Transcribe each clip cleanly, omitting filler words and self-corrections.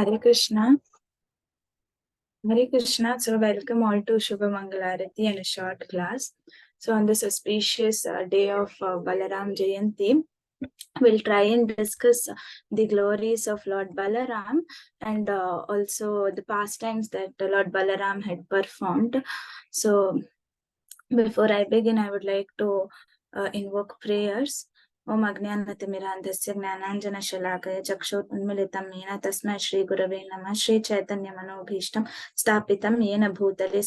Hare Krishna. Hare Krishna. So welcome all to Shubha Mangalarati and a short class. So on this auspicious day of Balaram Jayanti, we'll try and discuss the glories of Lord Balaram and also the pastimes that Lord Balaram had performed. So before I begin, I would like to invoke prayers. Om Ajnanatimirandhasya Gnananjana Chakshurunmilitam Yena Tasmai Shri Gurave Namah Shri Chaitanya Manobhishtam Stapitam Yena Bhutale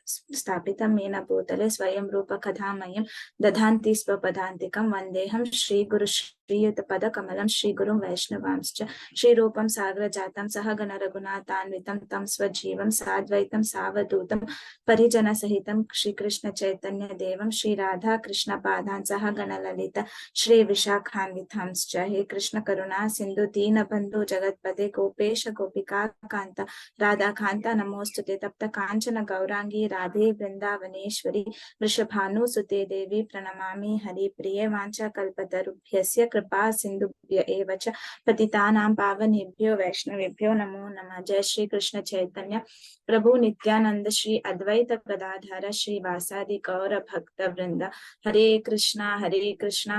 स्थापितं येन भूतले स्वयं रूपकथामयं दधान्ति स्वपदान्तिकं वन्देऽहं श्रीगुरु श्रीयुतपदकमलं श्रीगुरुं वैष्णवांश्च श्रीरूपं साग्रजातं सहगण रघुनाथान्वितं तं स्वजीवं साद्वैतं सावधूतं परिजनसहितं श्रीकृष्ण चैतन्य देवं श्रीराधा कृष्णपादान् सहगण ललिता श्रीविशाखान्वितांश्च हे कृष्ण करुणा सिन्धु दीनबन्धु जगत्पते गोपेश गोपिका कान्त राधाकान्त नमोस्तुते तप्त काञ्चन गौरांगी राधे वृंदावनेश्वरी वृषभानुसुते देवी प्रणमामि हरिप्रिये वाञ्छाकल्पतरुभ्यस्य कृपा सिन्धुभ्य एव च पतितानां पावनेभ्यो वैष्णवेभ्यो नमो नमः। जय श्री कृष्ण चैतन्य प्रभु नित्यानंद श्री अद्वैत गदाधर श्री वासादि गौर भक्त वृंद हरे कृष्णा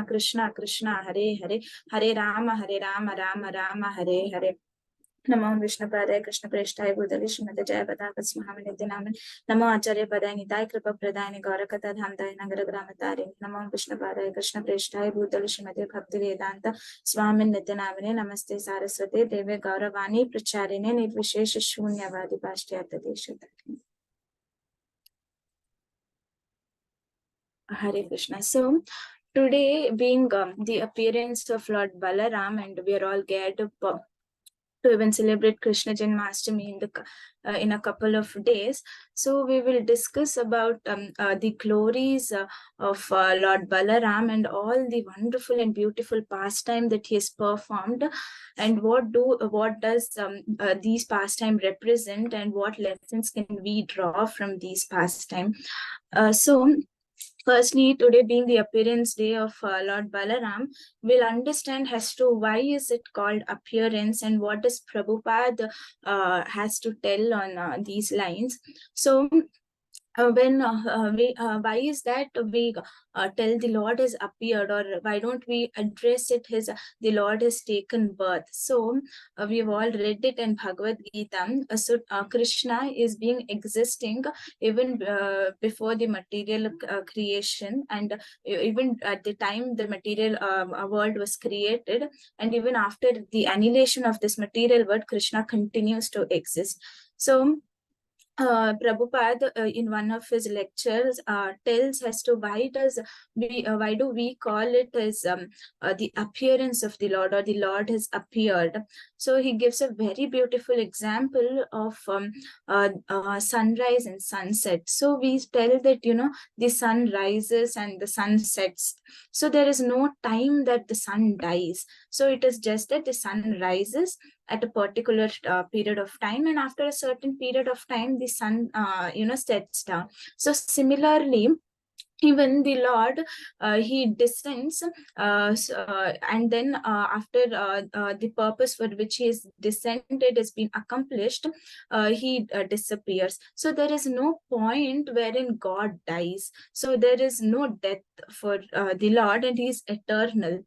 कृष्णा कृष्णा हरे हरे हरे राम राम राम हरे हरे। नमो विष्णुपादाय कृष्ण प्रेष्ठाय भूतले श्रीमते जय पताकस्महामनित्य नामन नमो आचार्य पदाय निताय कृपा प्रदाय गौर कथा धामदाय नगर ग्राम तारे नमो विष्णुपादाय कृष्ण प्रेष्ठाय भूतले श्रीमते भक्ति वेदांत स्वामी नित्य नामने नमस्ते सारस्वते देवे गौरवाणी प्रचारिणे निर्विशेष शून्यवादी पाश्चात्य देश। Hare Krishna. So today being the appearance of Lord Balaram, and we are all geared up to even celebrate Krishna Janmashtami in a couple of days. So we will discuss about the glories of Lord Balaram and all the wonderful and beautiful pastime that he has performed, and what does these pastime represent, and what lessons can we draw from these pastime. Firstly, today being the appearance day of Lord Balaram, we'll understand as to why is it called appearance and what does Prabhupada has to tell on these lines. So why is that we tell the Lord has appeared, or why don't we address it as the Lord has taken birth? So we've all read it in Bhagavad Gita. So Krishna is being existing even before the material creation, and even at the time the material world was created, and even after the annihilation of this material world, Krishna continues to exist. So Prabhupada in one of his lectures tells as to why do we call it as the appearance of the Lord, or the Lord has appeared. So he gives a very beautiful example of sunrise and sunset. So we tell that the sun rises and the sun sets. So there is no time that the sun dies. So it is just that the sun rises at a particular period of time, and after a certain period of time the sun sets down. So similarly, even the Lord he descends and then after the purpose for which he is descended has been accomplished, he disappears. So there is no point wherein God dies. So there is no death for the Lord, and he is eternal.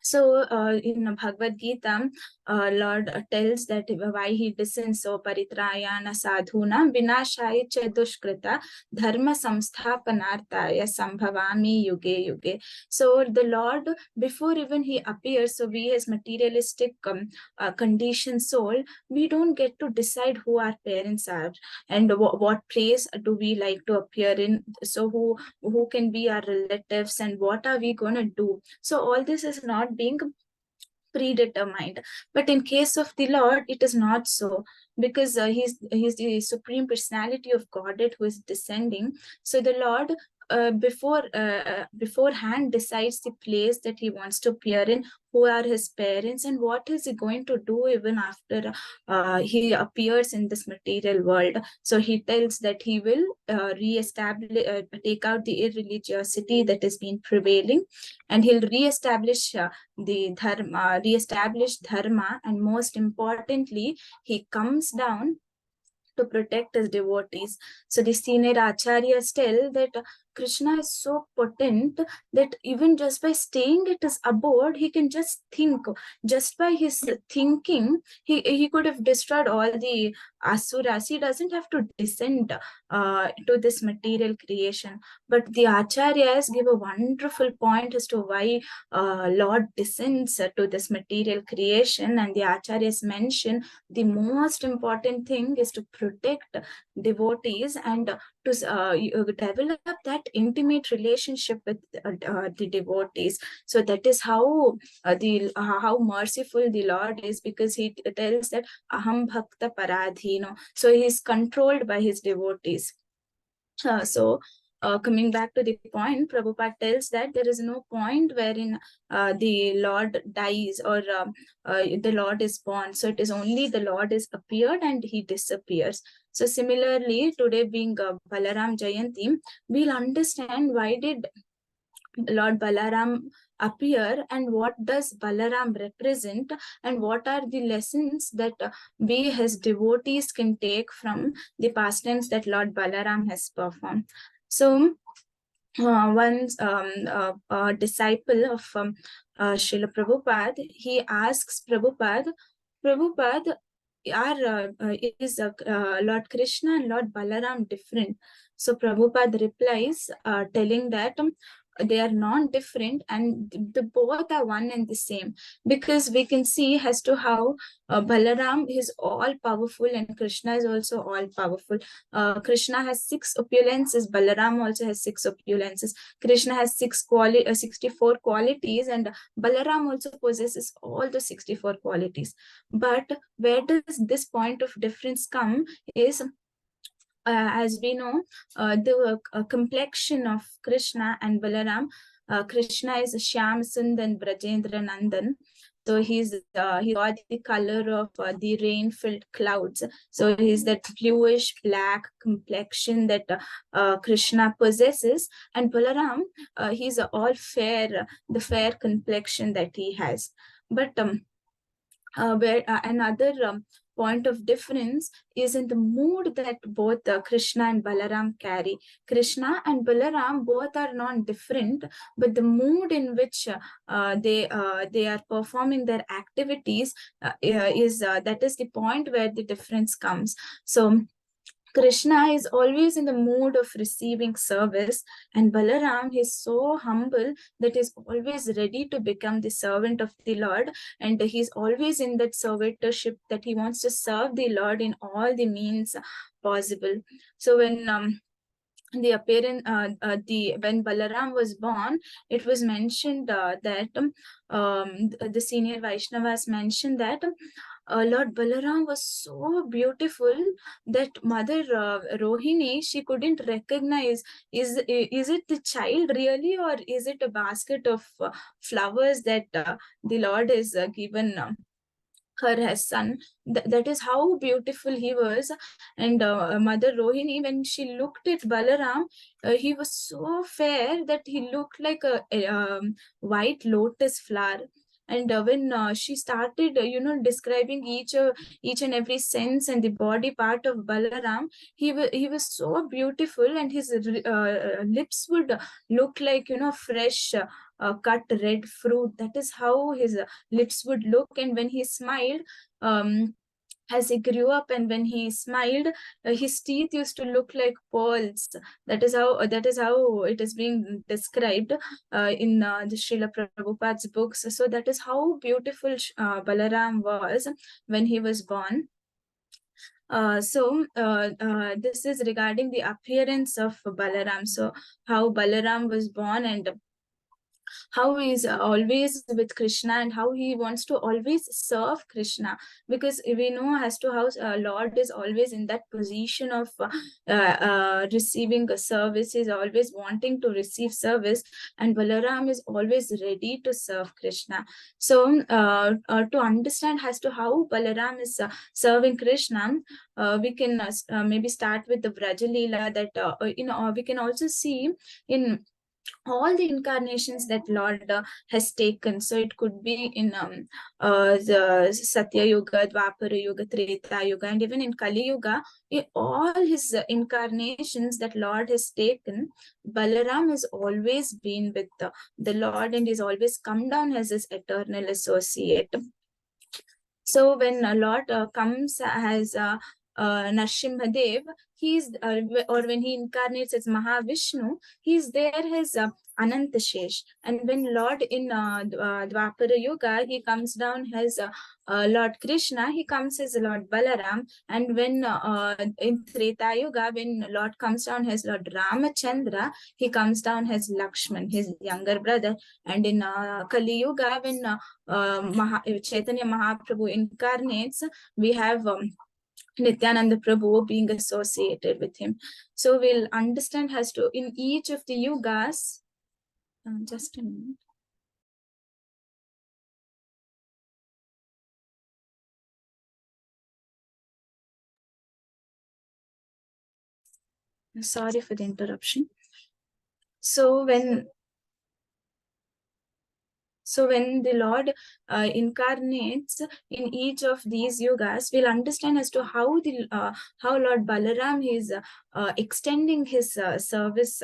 So in Bhagavad Gita, Lord tells that why he descends. So paritrayana sadhuna vinashaya cha dushkrita dharma samsthapanartaya sambhavami yuge yuge. So the Lord, before even he appears, so we as materialistic conditioned soul, we don't get to decide who our parents are and what place do we like to appear in. So who can be our relatives and what are we going to do. So all this is not being predetermined. But in case of the Lord, it is not so, because he's the supreme personality of Godhead who is descending. So the Lord beforehand decides the place that he wants to appear in, who are his parents, and what is he going to do even after he appears in this material world. So he tells that he will re-establish, take out the irreligiosity that has been prevailing, and he'll re-establish dharma, and most importantly, he comes down to protect his devotees. So the senior acharyas tell that Krishna is so potent that even just by staying at his abode, he can just think. Just by his thinking, he could have destroyed all the asuras. He doesn't have to descend to this material creation. But the acharyas give a wonderful point as to why Lord descends to this material creation, and the acharyas mention the most important thing is to protect devotees and to develop that intimate relationship with the devotees. So that is how how merciful the Lord is, because he tells that aham bhakta paradhino, so he is controlled by his devotees. Coming back to the point, Prabhupada tells that there is no point wherein the Lord dies or the Lord is born. So it is only the Lord is appeared and he disappears. So similarly, today being Balaram Jayanti, we'll understand why did Lord Balaram appear and what does Balaram represent, and what are the lessons that we as devotees can take from the pastimes that Lord Balaram has performed. So once a disciple of Srila Prabhupada, he asks Prabhupada, is Lord Krishna and Lord Balaram different? So Prabhupada replies, telling that they are non-different and the both are one and the same, because we can see as to how Balaram is all powerful and Krishna is also all powerful. Krishna has 6 opulences, Balaram also has 6 opulences. Krishna has 64 qualities, and Balaram also possesses all the 64 qualities. But where does this point of difference come is, as we know, the complexion of Krishna and Balaram. Krishna is Shyam Sundan Brajendra Nandan. So he's got the color of the rain-filled clouds. So he's that bluish black complexion that Krishna possesses, and Balaram, he's all fair, the fair complexion that he has. But where another point of difference is in the mood that both Krishna and Balaram carry. Krishna and Balaram both are non-different, but the mood in which they are performing their activities is that is the point where the difference comes. So Krishna is always in the mood of receiving service, and Balaram is so humble that he's always ready to become the servant of the Lord, and he's always in that servitorship that he wants to serve the Lord in all the means possible. So when the appearance when Balaram was born, it was mentioned that the senior Vaishnavas mentioned that Lord Balaram was so beautiful that Mother Rohini, she couldn't recognize, is it the child really, or is it a basket of flowers that the Lord has given her as son. That is how beautiful he was. And Mother Rohini, when she looked at Balaram, he was so fair that he looked like a white lotus flower. And when she started describing each and every sense and the body part of Balaram, he was so beautiful, and his lips would look like fresh cut red fruit. That is how his lips would look. And when he smiled, as he grew up, and when he smiled, his teeth used to look like pearls. That is how it is being described in the Srila Prabhupada's books. So that is how beautiful Balaram was when he was born. This is regarding the appearance of Balaram. So how Balaram was born, and how he is always with Krishna and how he wants to always serve Krishna, because we know as to how Lord is always in that position of receiving a service, is always wanting to receive service, and Balaram is always ready to serve Krishna. So to understand as to how Balaram is serving Krishna, we can maybe start with the Vraja Leela, that we can also see in all the incarnations that Lord has taken. So it could be in the Satya Yuga, Dwapara Yuga, Treta Yuga, and even in Kali Yuga, in all his incarnations that Lord has taken, Balaram has always been with the Lord and is always come down as his eternal associate. So when Lord comes as Narsimhadev, he's or when he incarnates as Mahavishnu, he's there as Anantashesh. And when Lord in Dwapara Yuga, he comes down as Lord Krishna, he comes as Lord Balaram. And when in Treta Yuga, when Lord comes down as Lord Ramachandra, he comes down as Lakshman, his younger brother. And in Kali Yuga, when Chaitanya Mahaprabhu incarnates, we have Nityananda Prabhu being associated with him. So we'll understand as to in each of the yugas. Just a minute. Sorry for the interruption. So when the Lord incarnates in each of these yugas, we'll understand as to how Lord Balaram is extending his service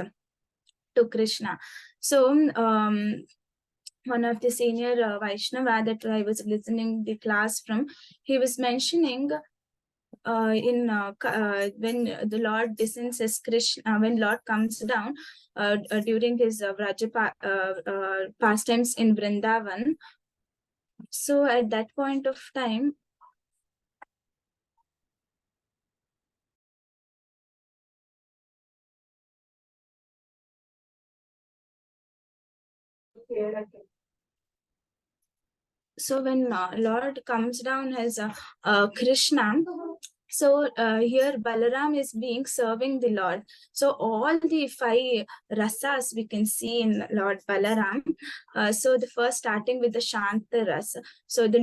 to Krishna. So one of the senior Vaishnava that I was listening the class from, he was mentioning when the Lord descends as Krishna, when Lord comes down during his pastimes in Vrindavan. So at that point of time, so when Lord comes down as Krishna, so here Balaram is being serving the Lord. So all the 5 rasas we can see in Lord Balaram. So the first starting with the Shanta rasa. So the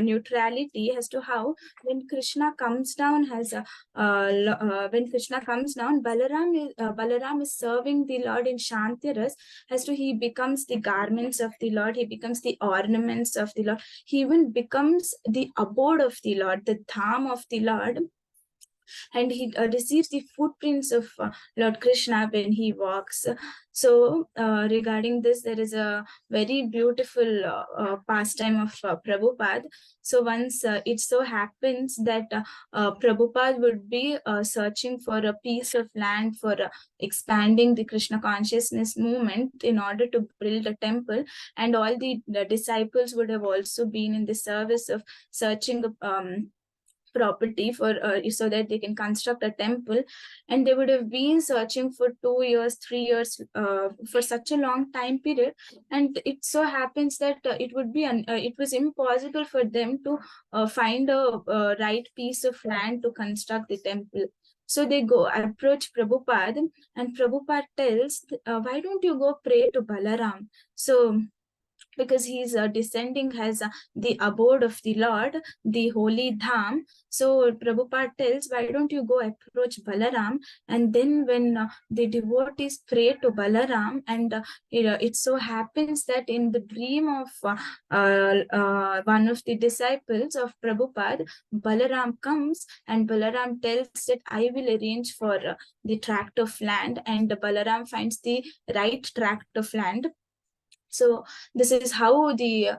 neutrality as to how when Krishna comes down when Krishna comes down, Balaram is serving the Lord in Shanti ras, as to he becomes the garments of the Lord, he becomes the ornaments of the Lord, he even becomes the abode of the Lord, the dham of the Lord, and he receives the footprints of Lord Krishna when he walks. So regarding this, there is a very beautiful pastime of Prabhupada. So once it so happens that Prabhupada would be searching for a piece of land for expanding the Krishna consciousness movement in order to build a temple, and all the disciples would have also been in the service of searching property for so that they can construct a temple, and they would have been searching for 2 years, 3 years, for such a long time period, and it so happens that it was impossible for them to find a right piece of land to construct the temple. So they go approach Prabhupada, and Prabhupada tells, why don't you go pray to Balaram? So because he's descending as the abode of the Lord, the holy dham. So Prabhupada tells, why don't you go approach Balaram? And then when the devotees pray to Balaram, and it so happens that in the dream of one of the disciples of Prabhupada, Balaram comes, and Balaram tells that I will arrange for the tract of land, and Balaram finds the right tract of land. So this is how the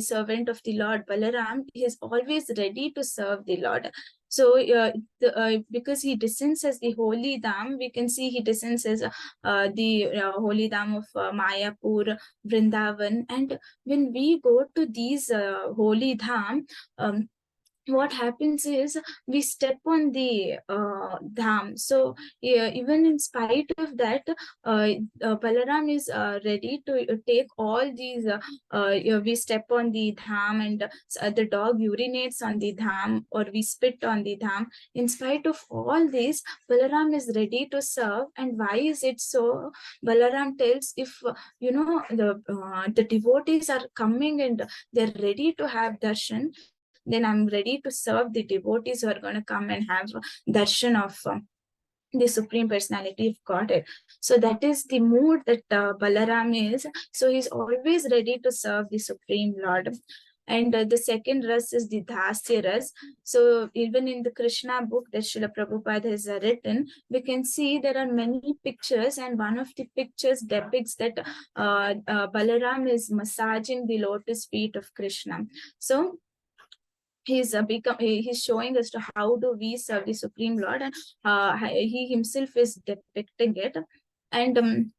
servant of the Lord Balaram is always ready to serve the Lord. So because he descends as the holy dham, we can see he descends as the holy dham of Mayapur, Vrindavan. And when we go to these holy dham, what happens is we step on the dham. So yeah, even in spite of that, Balaram is ready to take all these. We step on the dham, and the dog urinates on the dham, or we spit on the dham. In spite of all this, Balaram is ready to serve. And why is it so? Balaram tells, if the devotees are coming and they're ready to have darshan, then I'm ready to serve the devotees who are going to come and have darshan of the Supreme Personality of Godhead. So that is the mood that Balaram is. So he's always ready to serve the Supreme Lord. And the second ras is the Dasya ras. So even in the Krishna book that Srila Prabhupada has written, we can see there are many pictures, and one of the pictures depicts that Balaram is massaging the lotus feet of Krishna. So he's showing us to how do we serve the Supreme Lord, and he himself is depicting it. And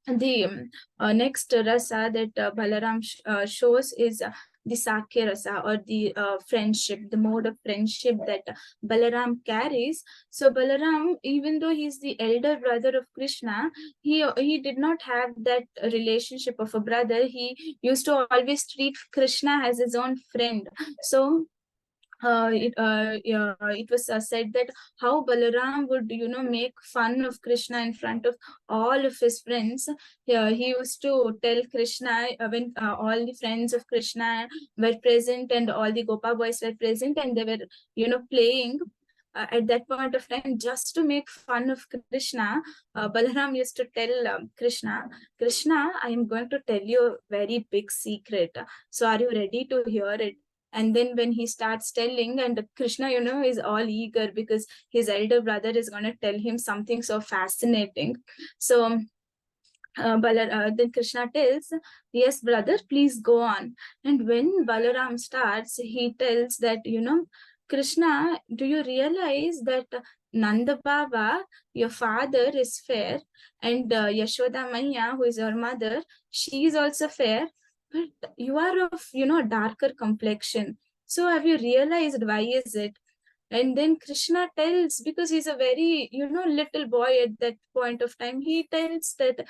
the next rasa that Balaram shows is the Sakya rasa, or the friendship, the mode of friendship that Balaram carries. So Balaram, even though he's the elder brother of Krishna, he did not have that relationship of a brother. He used to always treat Krishna as his own friend. So it was said that how Balaram would, make fun of Krishna in front of all of his friends. He used to tell Krishna, when all the friends of Krishna were present and all the Gopa boys were present and they were, playing. At that point of time, just to make fun of Krishna, Balaram used to tell Krishna, I am going to tell you a very big secret. So are you ready to hear it? And then when he starts telling, and Krishna, is all eager because his elder brother is going to tell him something so fascinating. So then Krishna tells, yes, brother, please go on. And when Balaram starts, he tells that, Krishna, do you realize that Nanda Baba, your father, is fair, and Yashoda Maya, who is your mother, she is also fair, but you are of, darker complexion. So have you realized why is it? And then Krishna tells, because he's a very, little boy at that point of time, he tells that,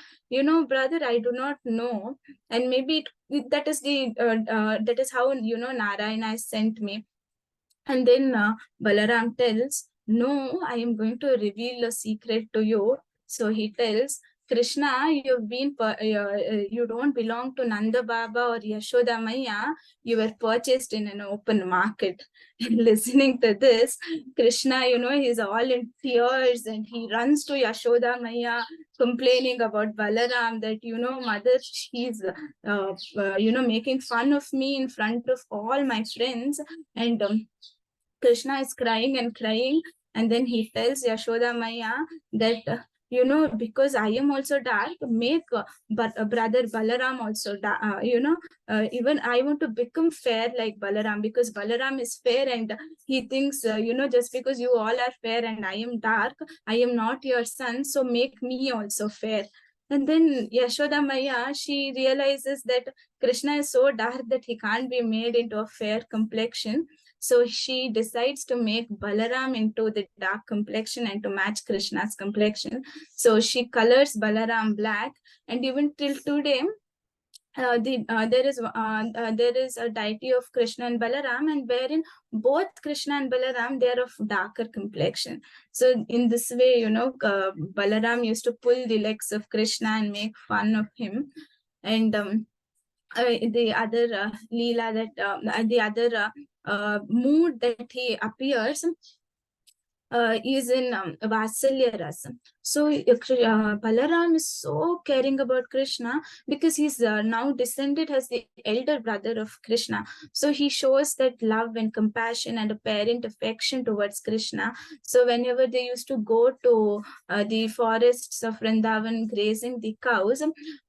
brother, I do not know. And maybe that is that is how, Narayana has sent me. And then Balaram tells, no, I am going to reveal a secret to you. So he tells, Krishna, you don't belong to Nanda Baba or Yashoda Maya. You were purchased in an open market. And listening to this, Krishna, he's all in tears and he runs to Yashoda Maya, complaining about Balaram that, mother, she's, making fun of me in front of all my friends. And Krishna is crying and crying, and then he tells Yashoda Maya that, because I am also dark, make brother Balaram also even I want to become fair like Balaram, because Balaram is fair and he thinks, just because you all are fair and I am dark, I am not your son, so make me also fair. And then Yashoda Maya, she realizes that Krishna is so dark that he can't be made into a fair complexion. So she decides to make Balaram into the dark complexion and to match Krishna's complexion. So she colors Balaram black, and even till today, there is a deity of Krishna and Balaram, and wherein both Krishna and Balaram, they are of darker complexion. So in this way, Balaram used to pull the legs of Krishna and make fun of him. And the other Leela that the other mood that he appears is in Vatsalya Rasa. So Balaram is so caring about Krishna because he's now descended as the elder brother of Krishna. So he shows that love and compassion and a parent affection towards Krishna. So whenever they used to go to the forests of Vrindavan grazing the cows,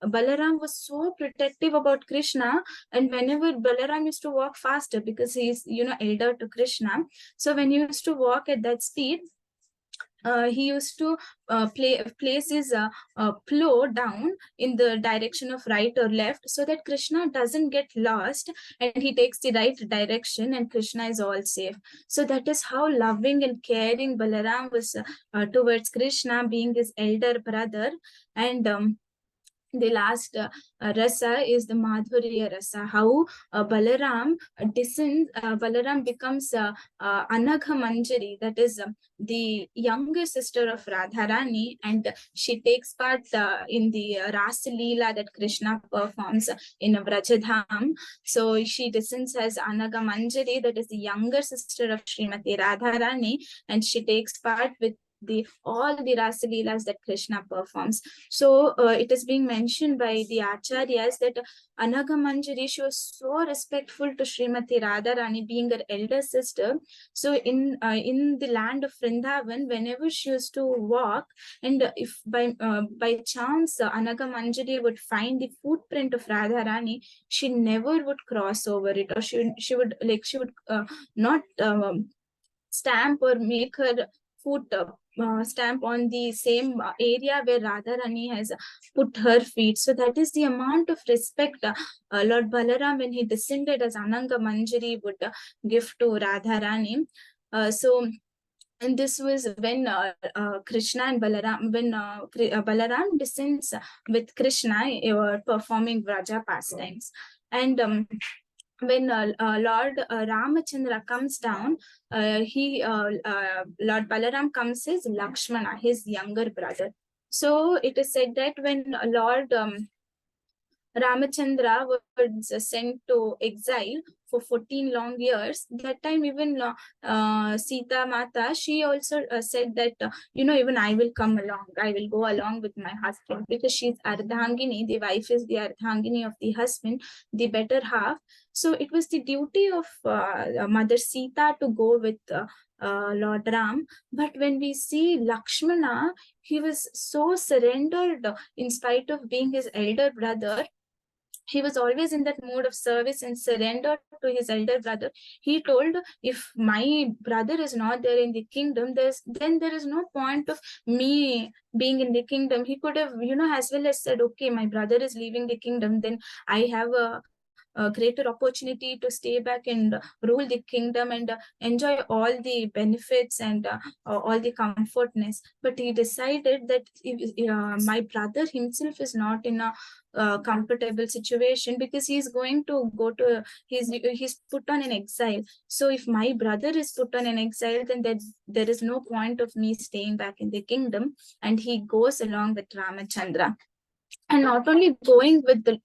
Balaram was so protective about Krishna. And whenever Balaram used to walk faster because he's, elder to Krishna. So when he used to walk at that speed, he used to place his plow down in the direction of right or left, so that Krishna doesn't get lost, and he takes the right direction and Krishna is all safe. So that is how loving and caring Balaram was towards Krishna, being his elder brother. And the last rasa is the Madhurya rasa. How Balaram becomes Anagha Manjari, that is the younger sister of Radharani, and she takes part in the Rasa Leela that Krishna performs in Vrajadham. So she descends as Anagha Manjari, that is the younger sister of Srimati Radharani, and she takes part with all the Rasa Leelas that Krishna performs. So it is being mentioned by the Acharyas that Anagha Manjari, she was so respectful to Srimati Radharani, being her elder sister. So in the land of Vrindavan, whenever she used to walk, and if by chance Anagha Manjari would find the footprint of Radharani, she never would cross over it, or she would not stamp or make her foot stamp on the same area where Radharani has put her feet. So that is the amount of respect Lord Balaram, when he descended as Ananga Manjari, would give to Radharani. And this was when Krishna and Balaram, when Balaram descends with Krishna performing Vraja pastimes. And when Lord Ramachandra comes down, Lord Balaram comes as Lakshmana, his younger brother. So it is said that when Lord Ramachandra was sent to exile for 14 long years, that time even Sita Mata, she also said that, even I will come along, I will go along with my husband, because she's Ardhangini, the wife is the Ardhangini of the husband, the better half. So it was the duty of Mother Sita to go with Lord Ram. But when we see Lakshmana, he was so surrendered in spite of being his elder brother. He was always in that mode of service and surrender to his elder brother. He told, if my brother is not there in the kingdom, then there is no point of me being in the kingdom. He could have, as well as said, okay, my brother is leaving the kingdom, then I have a greater opportunity to stay back and rule the kingdom and enjoy all the benefits and all the comfortness. But he decided that my brother himself is not in a comfortable situation, because he's going to go to he's put on an exile. So if my brother is put on an exile, then there is no point of me staying back in the kingdom. And he goes along with Ramachandra. And not only going with the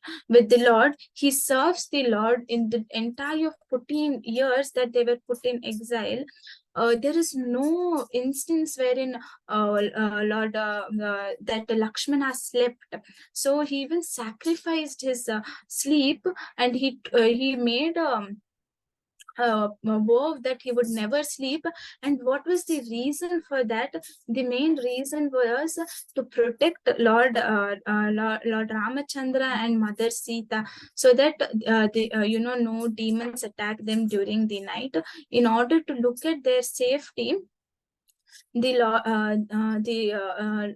Lord, he serves the Lord in the entire 14 years that they were put in exile. There is no instance wherein that Lakshmana slept. So he even sacrificed his sleep, and he made vow that he would never sleep. And what was the reason for that? The main reason was to protect Lord Ramachandra and Mother Sita, so that no demons attack them during the night. In order to look at their safety, the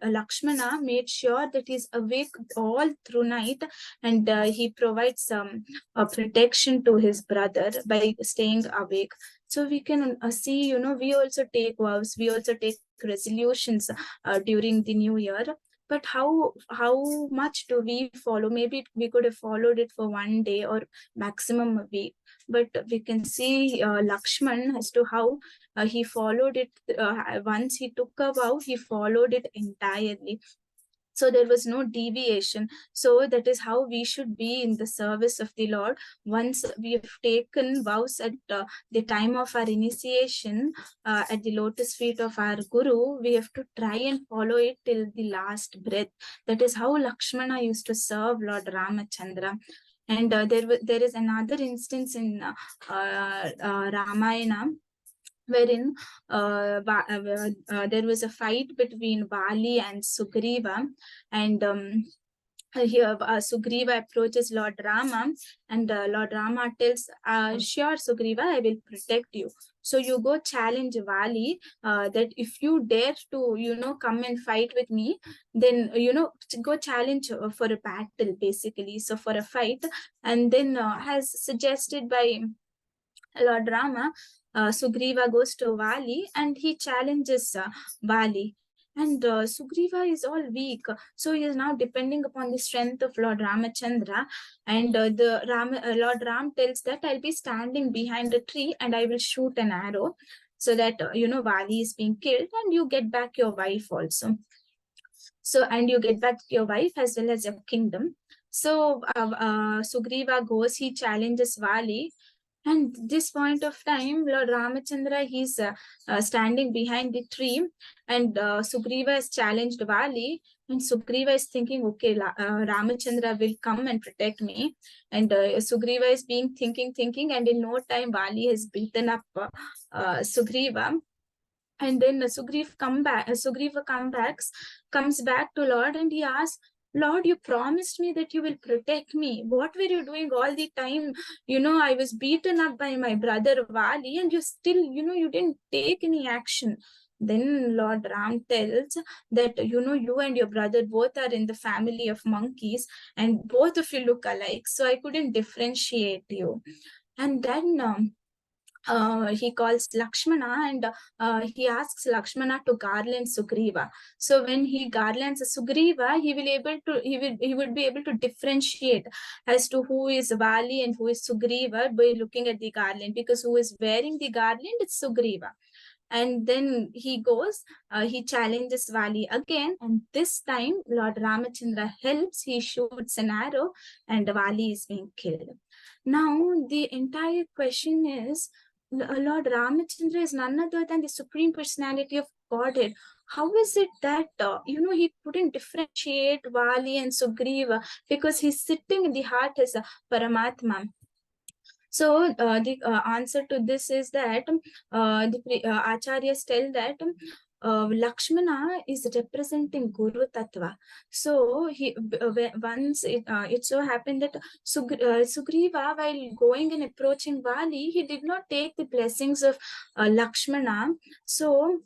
Lakshmana made sure that he's awake all through night, and he provides some protection to his brother by staying awake. So we can see, we also take vows, we also take resolutions during the new year. But how much do we follow? Maybe we could have followed it for one day or maximum a week. But we can see Lakshman as to how he followed it. Once he took a vow, he followed it entirely. So there was no deviation. So that is how we should be in the service of the Lord. Once we have taken vows at the time of our initiation, at the lotus feet of our Guru, we have to try and follow it till the last breath. That is how Lakshmana used to serve Lord Ramachandra. And there is another instance in Ramayana, wherein there was a fight between Bali and Sugriva, and here Sugriva approaches Lord Rama, and Lord Rama tells, sure Sugriva, I will protect you. So you go challenge Vali, that if you dare to, come and fight with me, then, go challenge for a battle, basically. So for a fight, and then as suggested by Lord Rama, Sugriva goes to Vali and he challenges Vali. And Sugriva is all weak, so he is now depending upon the strength of Lord Ramachandra. And Lord Ram tells that I'll be standing behind a tree and I will shoot an arrow, so that Vali is being killed and you get back your wife also. So, and you get back your wife as well as your kingdom. So Sugriva goes, he challenges Vali, and this point of time, Lord Ramachandra, he's standing behind the tree, and Sugriva has challenged Vali, and Sugriva is thinking, okay, Ramachandra will come and protect me. And Sugriva is thinking, and in no time, Vali has beaten up Sugriva. And then Sugriva comes back to Lord, and he asks, Lord, you promised me that you will protect me. What were you doing all the time? I was beaten up by my brother Vali, and you still, you didn't take any action. Then Lord Ram tells that, you and your brother both are in the family of monkeys, and both of you look alike. So I couldn't differentiate you. And then he calls Lakshmana, and he asks Lakshmana to garland Sugriva. So when he garlands Sugriva, he would be able to differentiate as to who is Vali and who is Sugriva by looking at the garland, because who is wearing the garland is Sugriva. And then he goes, he challenges Vali again, and this time Lord Ramachandra helps. He shoots an arrow, and Vali is being killed. Now the entire question is, Lord Ramachandra is none other than the Supreme Personality of Godhead. How is it that, he couldn't differentiate Vali and Sugriva, because he's sitting in the heart as a Paramatma? So the answer to this is that the Acharyas tell that Lakshmana is representing Guru Tattva. So once it so happened that Sugriva, while going and approaching Vali, he did not take the blessings of Lakshmana. So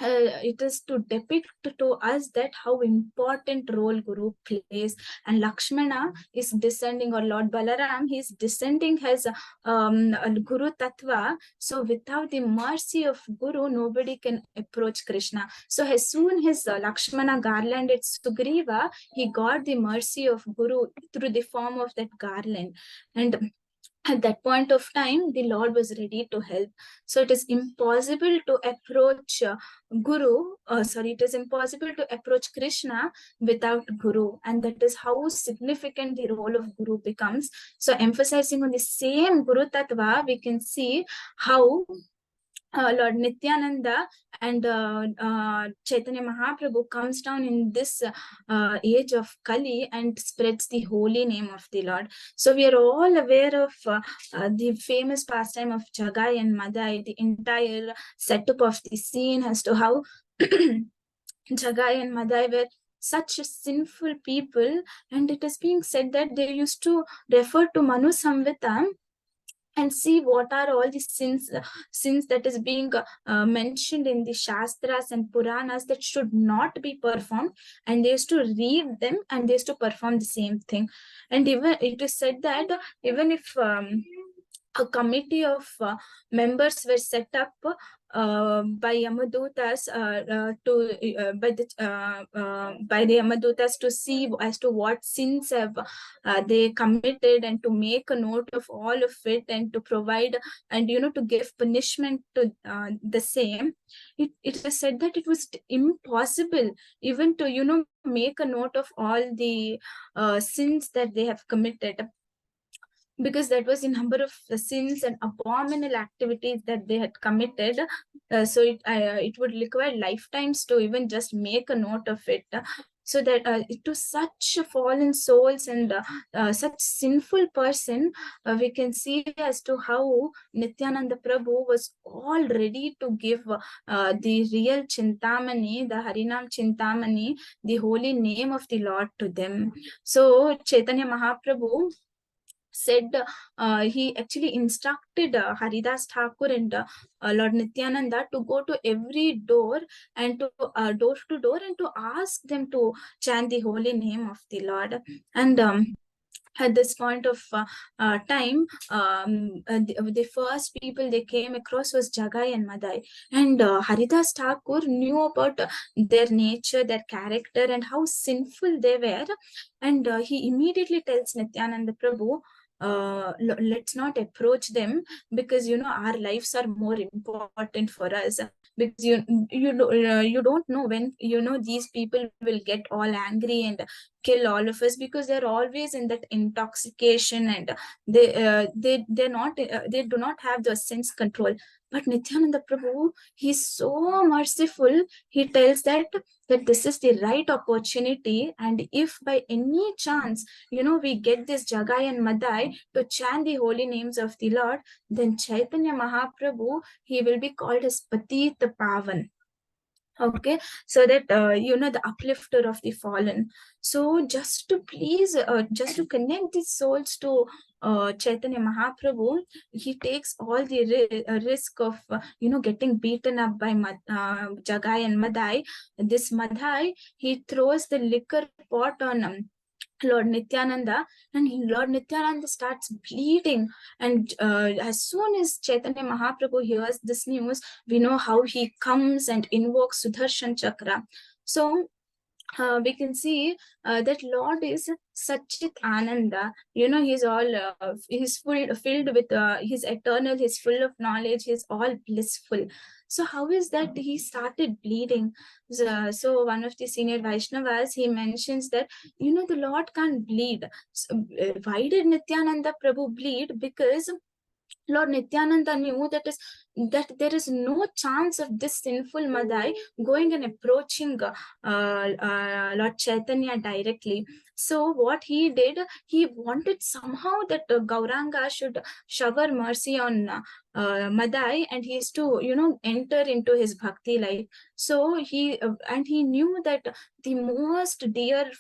it is to depict to us that how important role Guru plays. And Lakshmana is descending, or Lord Balaram, he is descending as Guru Tattva. So without the mercy of Guru, nobody can approach Krishna. So as soon as Lakshmana garlanded Sugriva, he got the mercy of Guru through the form of that garland. And at that point of time, the Lord was ready to help. So it is impossible to approach it is impossible to approach Krishna without Guru. And that is how significant the role of Guru becomes. So emphasizing on the same Guru Tattva, we can see how Lord Nityananda and Chaitanya Mahaprabhu comes down in this age of Kali and spreads the holy name of the Lord. So we are all aware of the famous pastime of Jagai and Madai, the entire setup of the scene as to how Jagai and Madai were such sinful people, and it is being said that they used to refer to Manu Samhita and see what are all the sins that is being mentioned in the Shastras and Puranas that should not be performed, and they used to read them and they used to perform the same thing. And even it is said that even if a committee of members were set up by Yamadutas by the Yamadutas to see as to what sins have they committed, and to make a note of all of it, and to provide and to give punishment to the same. It is said that it was impossible even to make a note of all the sins that they have committed, because that was the number of sins and abominable activities that they had committed. So it would require lifetimes to even just make a note of it. So that to such fallen souls and such sinful person, we can see as to how Nityananda Prabhu was all ready to give the real Chintamani, the Harinam Chintamani, the holy name of the Lord to them. So Chaitanya Mahaprabhu said, he actually instructed Haridas Thakur and Lord Nityananda to go to every door and door to door and to ask them to chant the holy name of the Lord. And at this point of time, the first people they came across was Jagai and Madai, and Haridas Thakur knew about their nature, their character, and how sinful they were. And he immediately tells Nityananda Prabhu, let's not approach them, because our lives are more important for us, because you don't know when these people will get all angry and kill all of us, because they're always in that intoxication, and they do not have the sense control. But Nityananda Prabhu, he's so merciful. He tells that this is the right opportunity, and if by any chance we get this Jagai and Madai to chant the holy names of the Lord, then Chaitanya Mahaprabhu, he will be called as Patit Pavan. Okay, so that the uplifter of the fallen. So just to please, just to connect these souls to Chaitanya Mahaprabhu, he takes all the risk of getting beaten up by Jagai and Madai. This Madai, he throws the liquor pot on Lord Nityananda, and Lord Nityananda starts bleeding. And as soon as Chaitanya Mahaprabhu hears this news, we know how he comes and invokes Sudarshan Chakra. So we can see that Lord is Satchit Ananda. He's all he's filled with he's eternal, he's full of knowledge, he's all blissful. So how is that he started bleeding? So one of the senior Vaishnavas, he mentions that the Lord can't bleed. So, why did Nityananda Prabhu bleed? Because Lord Nityananda knew that there is no chance of this sinful Madai going and approaching Lord Chaitanya directly. So what he did, he wanted somehow that Gauranga should shower mercy on Madai, and he is to enter into his bhakti life. So he knew that the most dear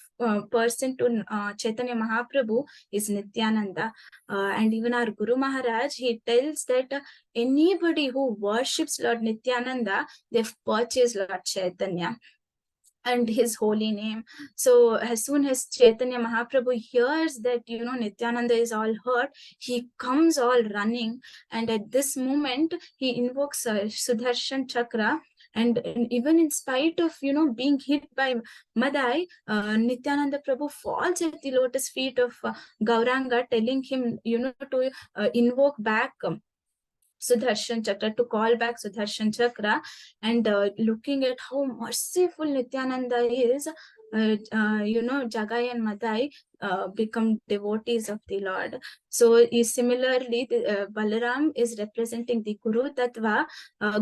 person to Chaitanya Mahaprabhu is Nityananda. And even our Guru Maharaj, he tells that anybody who worships Lord Nityananda, they've purchased Lord Chaitanya and his holy name. So as soon as Chaitanya Mahaprabhu hears that Nityananda is all hurt, he comes all running, and at this moment he invokes Sudarshan Chakra. And even in spite of being hit by Madai, Nityananda Prabhu falls at the lotus feet of Gauranga, telling him to invoke back Sudarshan Chakra, to call back Sudarshan Chakra. And looking at how merciful Nityananda is, Jagai and Madai become devotees of the Lord. So similarly, Balaram is representing the Guru Tattva.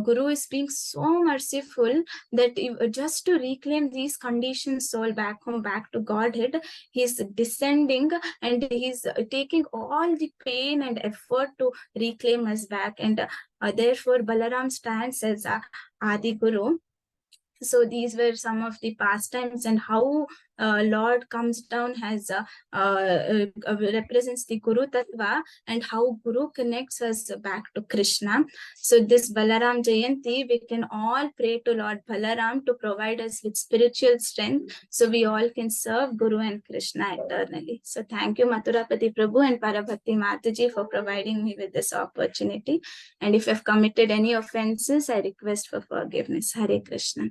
Guru is being so merciful that just to reclaim these conditioned soul back home, back to Godhead, he's descending and he's taking all the pain and effort to reclaim us back. And therefore, Balaram stands as Adi Guru. So these were some of the pastimes, and how Lord comes down as represents the Guru Tattva, and how Guru connects us back to Krishna. So this Balaram Jayanti, we can all pray to Lord Balaram to provide us with spiritual strength, so we all can serve Guru and Krishna eternally. So thank you, Mathurapati Prabhu and Parabhakti Mataji, for providing me with this opportunity. And if I've committed any offenses, I request for forgiveness. Hare Krishna.